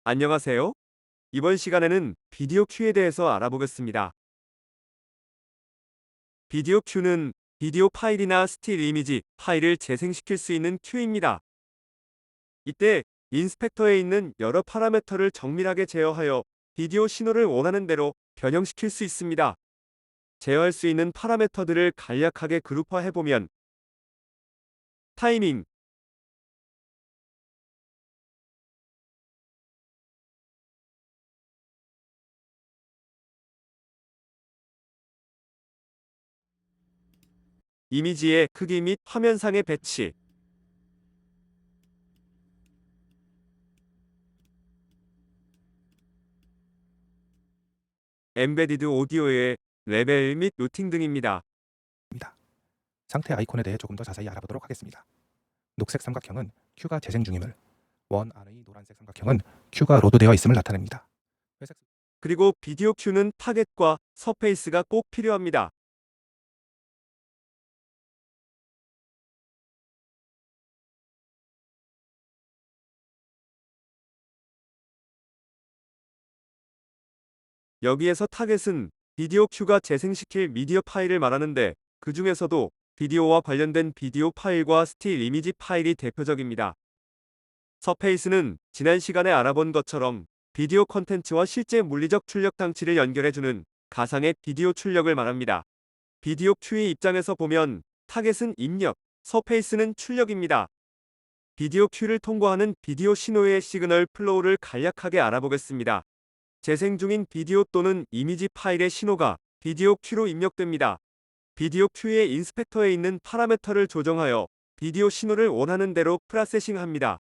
안녕하세요. 이번 시간에는 비디오 큐에 대해서 알아보겠습니다. 비디오 큐는 비디오 파일이나 스틸 이미지 파일을 재생시킬 수 있는 큐입니다. 이때 인스펙터에 있는 여러 파라미터를 정밀하게 제어하여 비디오 신호를 원하는 대로 변형시킬 수 있습니다. 제어할 수 있는 파라미터들을 간략하게 그룹화해보면 타이밍, 이미지의 크기 및 화면상의 배치, 엠베디드 오디오의 레벨 및 루팅 등입니다. 입니다. 상태 아이콘에 대해 조금 더 자세히 알아보도록 하겠습니다. 녹색 삼각형은 큐가 재생 중임을, 원 안의 노란색 삼각형은 큐가 로드되어 있음을 나타냅니다. 회색 그리고 비디오 큐는 타겟과 서페이스가 꼭 필요합니다. 여기에서 타겟은 비디오 큐가 재생시킬 미디어 파일을 말하는데 그 중에서도 비디오와 관련된 비디오 파일과 스틸 이미지 파일이 대표적입니다. 서페이스는 지난 시간에 알아본 것처럼 비디오 콘텐츠와 실제 물리적 출력 장치를 연결해주는 가상의 비디오 출력을 말합니다. 비디오 큐의 입장에서 보면 타겟은 입력, 서페이스는 출력입니다. 비디오 큐를 통과하는 비디오 신호의 시그널 플로우를 간략하게 알아보겠습니다. 재생 중인 비디오 또는 이미지 파일의 신호가 비디오 큐로 입력됩니다. 비디오 큐의 인스펙터에 있는 파라미터를 조정하여 비디오 신호를 원하는 대로 프로세싱합니다.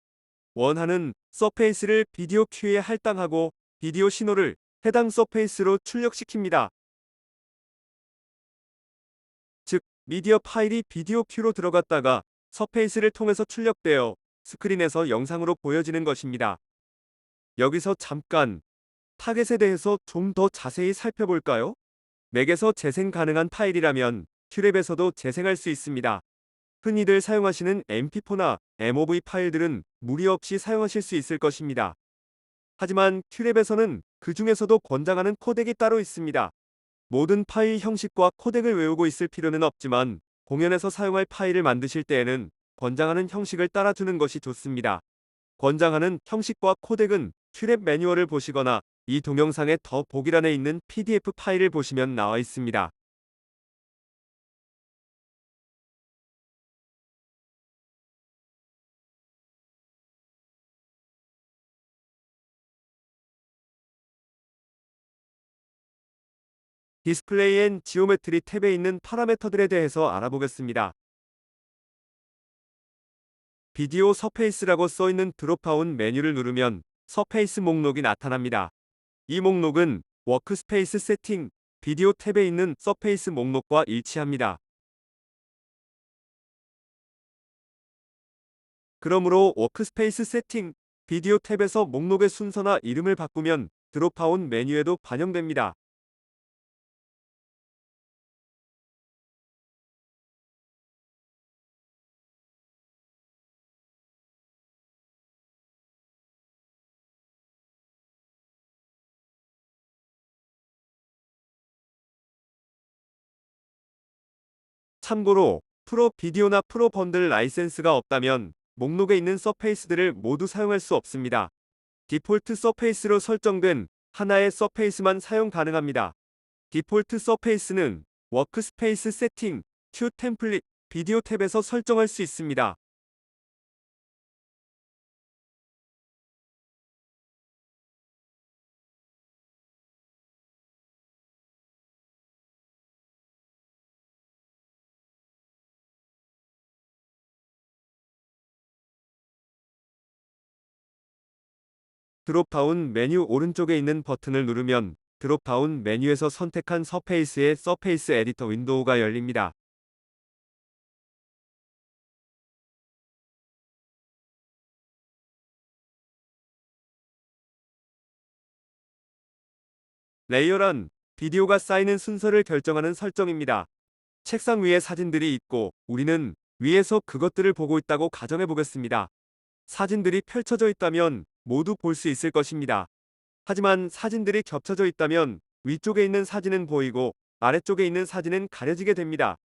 원하는 서페이스를 비디오 큐에 할당하고 비디오 신호를 해당 서페이스로 출력시킵니다. 즉, 미디어 파일이 비디오 큐로 들어갔다가 서페이스를 통해서 출력되어 스크린에서 영상으로 보여지는 것입니다. 여기서 잠깐 타겟에 대해서 좀 더 자세히 살펴볼까요? 맥에서 재생 가능한 파일이라면 큐랩에서도 재생할 수 있습니다. 흔히들 사용하시는 MP4나 MOV 파일들은 무리 없이 사용하실 수 있을 것입니다. 하지만 큐랩에서는 그 중에서도 권장하는 코덱이 따로 있습니다. 모든 파일 형식과 코덱을 외우고 있을 필요는 없지만 공연에서 사용할 파일을 만드실 때에는 권장하는 형식을 따라주는 것이 좋습니다. 권장하는 형식과 코덱은 큐랩 매뉴얼을 보시거나 이 동영상의 더 보기란에 있는 PDF 파일을 보시면 나와 있습니다. 디스플레이 앤 지오메트리 탭에 있는 파라미터들에 대해서 알아보겠습니다. 비디오 서페이스라고 써있는 드롭다운 메뉴를 누르면 서페이스 목록이 나타납니다. 이 목록은 워크스페이스 세팅, 비디오 탭에 있는 서페이스 목록과 일치합니다. 그러므로 워크스페이스 세팅, 비디오 탭에서 목록의 순서나 이름을 바꾸면 드롭다운 메뉴에도 반영됩니다. 참고로 프로 비디오나 프로 번들 라이센스가 없다면 목록에 있는 서페이스들을 모두 사용할 수 없습니다. 디폴트 서페이스로 설정된 하나의 서페이스만 사용 가능합니다. 디폴트 서페이스는 워크스페이스 세팅, 큐 템플릿, 비디오 탭에서 설정할 수 있습니다. 드롭다운 메뉴 오른쪽에 있는 버튼을 누르면 드롭다운 메뉴에서 선택한 서페이스의 서페이스 에디터 윈도우가 열립니다. 레이어란 비디오가 쌓이는 순서를 결정하는 설정입니다. 책상 위에 사진들이 있고 우리는 위에서 그것들을 보고 있다고 가정해 보겠습니다. 사진들이 펼쳐져 있다면 모두 볼 수 있을 것입니다. 하지만 사진들이 겹쳐져 있다면 위쪽에 있는 사진은 보이고 아래쪽에 있는 사진은 가려지게 됩니다.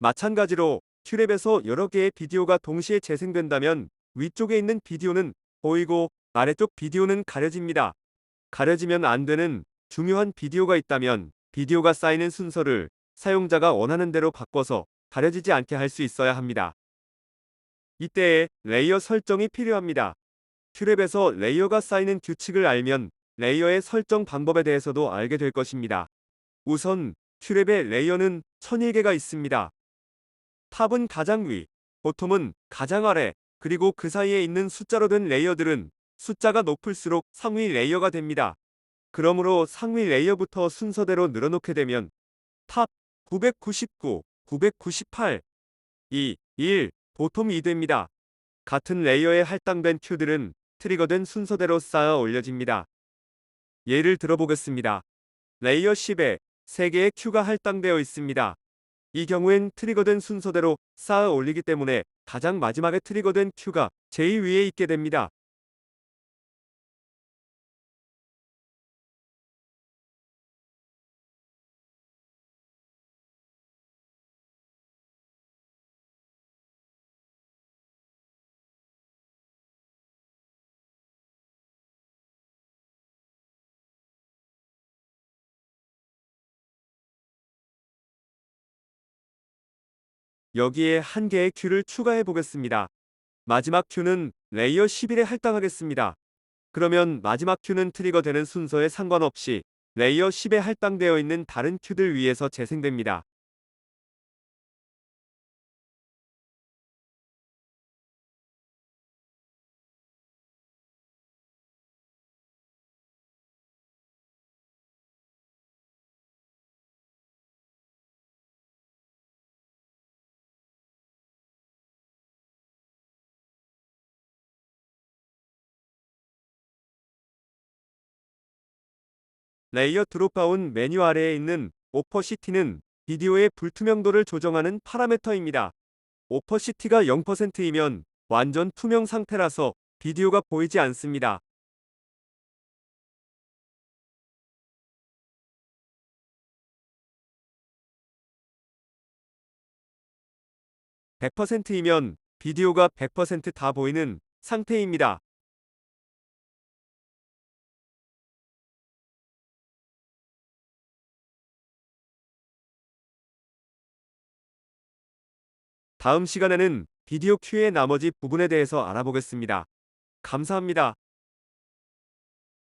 마찬가지로 큐랩에서 여러 개의 비디오가 동시에 재생된다면 위쪽에 있는 비디오는 보이고 아래쪽 비디오는 가려집니다. 가려지면 안 되는 중요한 비디오가 있다면 비디오가 쌓이는 순서를 사용자가 원하는 대로 바꿔서 가려지지 않게 할 수 있어야 합니다. 이때에 레이어 설정이 필요합니다. 큐랩에서 레이어가 쌓이는 규칙을 알면 레이어의 설정 방법에 대해서도 알게 될 것입니다. 우선 큐랩의 레이어는 1001개가 있습니다. 탑은 가장 위, 보텀은 가장 아래, 그리고 그 사이에 있는 숫자로 된 레이어들은 숫자가 높을수록 상위 레이어가 됩니다. 그러므로 상위 레이어부터 순서대로 늘어놓게 되면 탑 999, 998, 2, 1, 보텀 2 됩니다. 같은 레이어에 할당된 큐들은 트리거된 순서대로 쌓아 올려집니다. 예를 들어보겠습니다. 레이어 10에 3개의 큐가 할당되어 있습니다. 이 경우엔 트리거된 순서대로 쌓아 올리기 때문에 가장 마지막에 트리거된 큐가 제일 위에 있게 됩니다. 여기에 한 개의 큐를 추가해 보겠습니다. 마지막 큐는 레이어 11에 할당하겠습니다. 그러면 마지막 큐는 트리거되는 순서에 상관없이 레이어 10에 할당되어 있는 다른 큐들 위에서 재생됩니다. 레이어 드롭다운 메뉴 아래에 있는 오퍼시티는 비디오의 불투명도를 조정하는 파라미터입니다. 오퍼시티가 0%이면 완전 투명 상태라서 비디오가 보이지 않습니다. 100%이면 비디오가 100%다 보이는 상태입니다. 다음 시간에는 비디오 큐의 나머지 부분에 대해서 알아보겠습니다. 감사합니다.